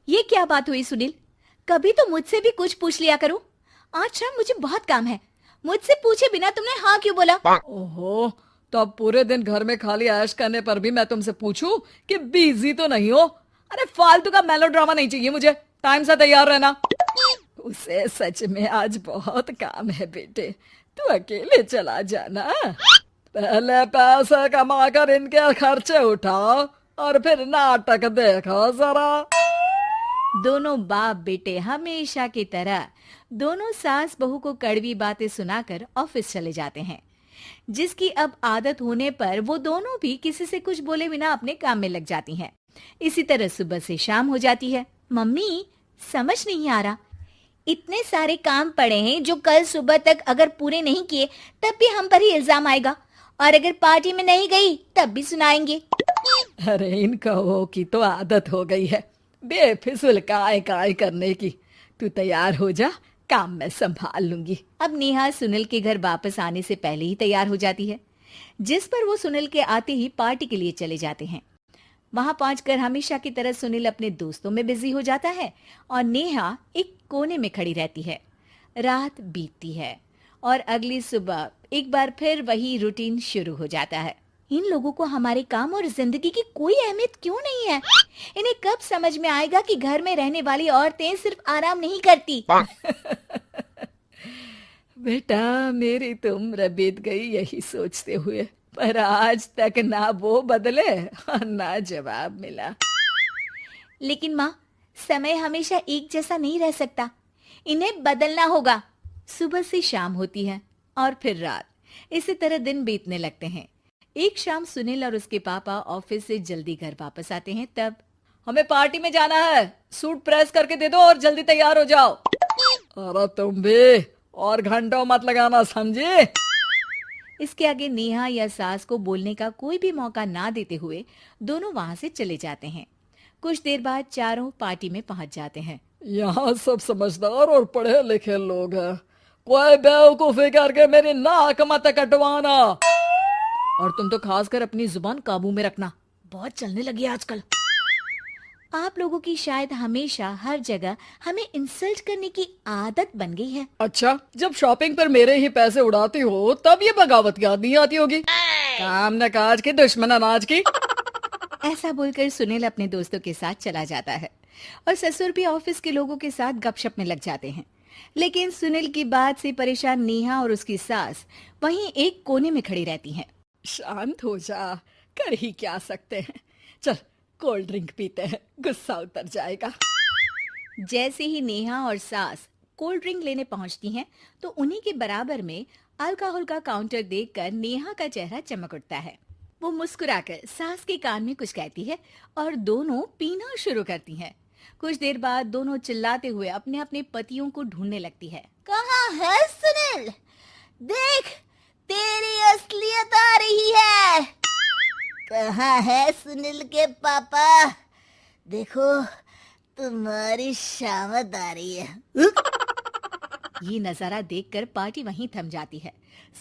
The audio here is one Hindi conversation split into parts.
ये क्या बात हुई सुनील? कभी तो मुझसे भी कुछ पूछ लिया करो। आज शाम मुझे बहुत काम है। मुझसे पूछे बिना तुमने हाँ क्यों बोला? ओहो, तो अब पूरे दिन घर में खाली ऐश करने पर भी मैं तुमसे पूछूं कि बिजी तो नहीं हो? अरे फालतू का मेलोड्रामा नहीं चाहिए मुझे। टाइम से तैयार रहना। उसे सच में आज बहुत काम है बेटे, तू अकेले चला जाना। पहले पैसे कमा कर इनके खर्चे उठाओ और फिर नाटक देखो जरा। दोनों बाप बेटे हमेशा की तरह दोनों सास बहू को कड़वी बातें सुनाकर ऑफिस चले जाते हैं, जिसकी अब आदत होने पर वो दोनों भी किसी से कुछ बोले बिना अपने काम में लग जाती हैं। इसी तरह सुबह से शाम हो जाती है। मम्मी, समझ नहीं आ रहा, इतने सारे काम पड़े हैं जो कल सुबह तक अगर पूरे नहीं किए तब भी हम पर ही इल्जाम आएगा, और अगर पार्टी में नहीं गई तब भी सुनाएंगे। अरे इन कहो की तो आदत हो गई है बेफिजुल काय काय करने की। तू तैयार हो जा, काम मैं संभाल लूंगी। अब नेहा सुनील के घर वापस आने से पहले ही तैयार हो जाती है, जिस पर वो सुनील के आते ही पार्टी के लिए चले जाते हैं। वहां पहुंचकर हमेशा की तरह सुनील अपने दोस्तों में बिजी हो जाता है और नेहा एक कोने में खड़ी रहती है। रात बीतती है और अगली सुबह एक बार फिर वही रूटीन शुरू हो जाता है। इन लोगों को हमारे काम और जिंदगी की कोई अहमियत क्यों नहीं है? इन्हें कब समझ में आएगा कि घर में रहने वाली औरतें सिर्फ आराम नहीं करती। बेटा मेरी तो उम्र बीत गई यही सोचते हुए, पर आज तक ना वो बदले और ना जवाब मिला। लेकिन माँ, समय हमेशा एक जैसा नहीं रह सकता, इन्हें बदलना होगा। सुबह से शाम होती है और फिर रात। इसी तरह दिन बीतने लगते हैं। एक शाम सुनील और उसके पापा ऑफिस से जल्दी घर वापस आते हैं। तब हमें पार्टी में जाना है, सूट प्रेस करके दे दो और जल्दी तैयार हो जाओ। अरे तुम भी और घंटों मत लगाना, समझे? इसके आगे नेहा या सास को बोलने का कोई भी मौका ना देते हुए दोनों वहां से चले जाते हैं। कुछ देर बाद चारों पार्टी में पहुंच जाते हैं। यहाँ सब समझदार और पढ़े लिखे लोग हैं, कोई बेवकूफी करके मेरी नाक मत कटवाना। और तुम तो खासकर अपनी जुबान काबू में रखना, बहुत चलने लगी है आजकल। आप लोगों की शायद हमेशा हर जगह हमें इंसल्ट करने की आदत बन गई है। अच्छा, जब शॉपिंग पर मेरे ही पैसे उड़ाती हो तब ये बगावत याद नहीं आती होगी। काम न काज की दुश्मन अनाज की। ऐसा बोलकर सुनील अपने दोस्तों के साथ चला जाता है और ससुर भी ऑफिस के लोगों के साथ गपशप में लग जाते हैं। लेकिन सुनील की बात से परेशान नेहा और उसकी सास वहीं एक कोने में खड़ी रहती हैं। शांत हो जा, कर ही क्या सकते हैं। चल कोल्ड ड्रिंक पीते हैं, गुस्सा उतर जाएगा। जैसे ही नेहा और सास कोल्ड ड्रिंक लेने पहुंचती हैं, तो उन्हीं के बराबर में अल्कोहल का काउंटर देखकर नेहा का चेहरा चमक उठता है। वो मुस्कुराकर सास के कान में कुछ कहती है और दोनों पीना शुरू करती हैं। कुछ देर बाद दोनों चिल्लाते हुए अपने अपने पतियों को ढूंढने लगती है। कहाँ है सुनील? देख, तेरी असलियत आ रही है। कहाँ है सुनील के पापा? देखो, तुम्हारी शामत आ रही है। ये नजारा देखकर पार्टी वहीं थम जाती है।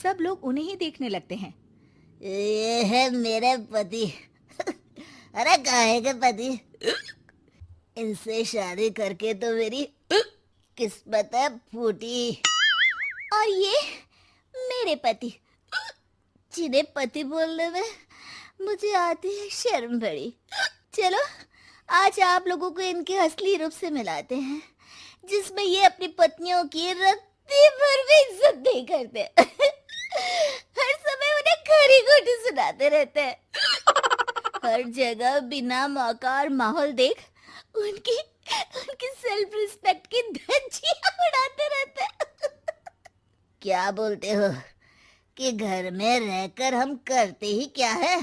सब लोग उन्हें ही देखने लगते हैं। ये है मेरे पति। अरे काहे के पति? इनसे शादी करके तो मेरी किस्मत है फूटी। और ये मेरे पति, जिन्हें पति बोलने में मुझे आती है शर्म बड़ी। चलो आज आप लोगों को इनके असली रूप से मिलाते हैं, जिसमें ये अपनी पत्नियों की रत्ती भर भी इज्जत नहीं करते। हर समय उन्हें खरी खोटी सुनाते रहते हैं। हर जगह बिना मौका और माहौल देख उनकी उनकी सेल्फ रिस्पेक्ट की धज्जियां उड़ाते रहते हैं। क्या बोलते हो कि घर में रहकर हम करते ही क्या है?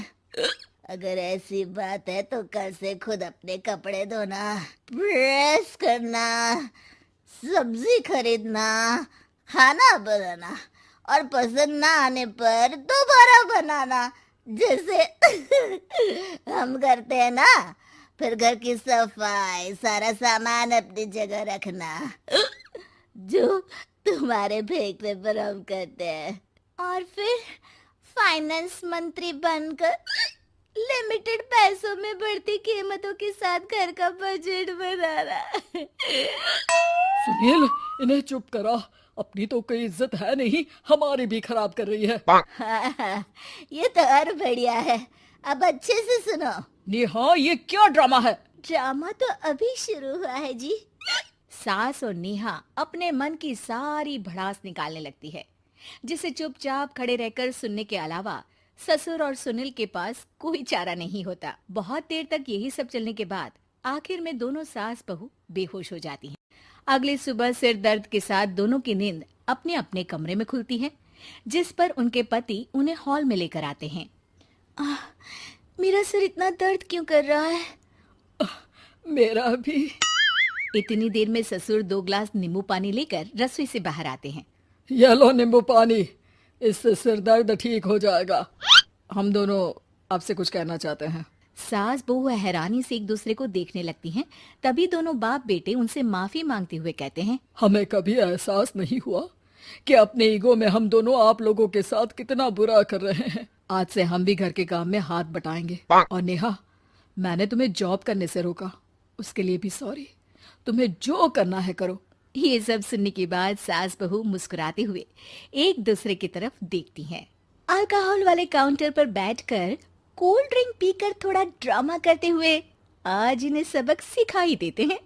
अगर ऐसी बात है तो कल से खुद अपने कपड़े धोना, प्रेस करना, सब्जी खरीदना, खाना बनाना और पसंद ना आने पर दोबारा बनाना, जैसे हम करते हैं ना। फिर घर की सफाई, सारा सामान अपनी जगह रखना, जो तुम्हारे फेंकने पर हम करते हैं। और फिर फाइनेंस मंत्री बनकर लिमिटेड पैसों में बढ़ती कीमतों के साथ घर का बजट बनाना। सुनील, इन्हें चुप करा। अपनी तो कोई इज्जत है नहीं, हमारी भी खराब कर रही है। हाँ, ये तो और बढ़िया है। अब अच्छे से सुनो। नेहा, ये क्या ड्रामा है? ड्रामा तो अभी शुरू हुआ है जी। सास और नेहा अपने मन की सारी भड़ास निकालने लगती है, जिसे चुपचाप खड़े रहकर सुनने के अलावा ससुर और सुनील के पास कोई चारा नहीं होता। बहुत देर तक यही सब चलने के बाद आखिर में दोनों सास बहू बेहोश हो जाती हैं। अगली सुबह सिर दर्द के साथ दोनों की नींद अपने अपने कमरे में खुलती है, जिस पर उनके पति उन्हें हॉल में लेकर आते हैं। मेरा सिर इतना दर्द क्यों कर रहा है? मेरा भी। इतनी देर में ससुर 2 ग्लास नींबू पानी लेकर रसोई से बाहर आते हैं। ये लो नींबू पानी, इससे सिर दर्द ठीक हो जाएगा। हम दोनों आपसे कुछ कहना चाहते हैं। सास बहू हैरानी से एक दूसरे को देखने लगती हैं। तभी दोनों बाप बेटे उनसे माफी मांगते हुए कहते हैं, हमें कभी एहसास नहीं हुआ कि अपने ईगो में हम दोनों आप लोगों के साथ कितना बुरा कर रहे हैं। आज से हम भी घर के काम में हाथ बटाएंगे। और नेहा, मैंने तुम्हें जॉब करने से रोका, उसके लिए भी सॉरी। तुम्हें जो करना है करो। ये सब सुनने के बाद सास बहू मुस्कुराते हुए एक दूसरे की तरफ देखती हैं। अल्कोहल वाले काउंटर पर बैठकर कोल्ड ड्रिंक पीकर थोड़ा ड्रामा करते हुए आज इन्हें सबक सिखा ही देते हैं।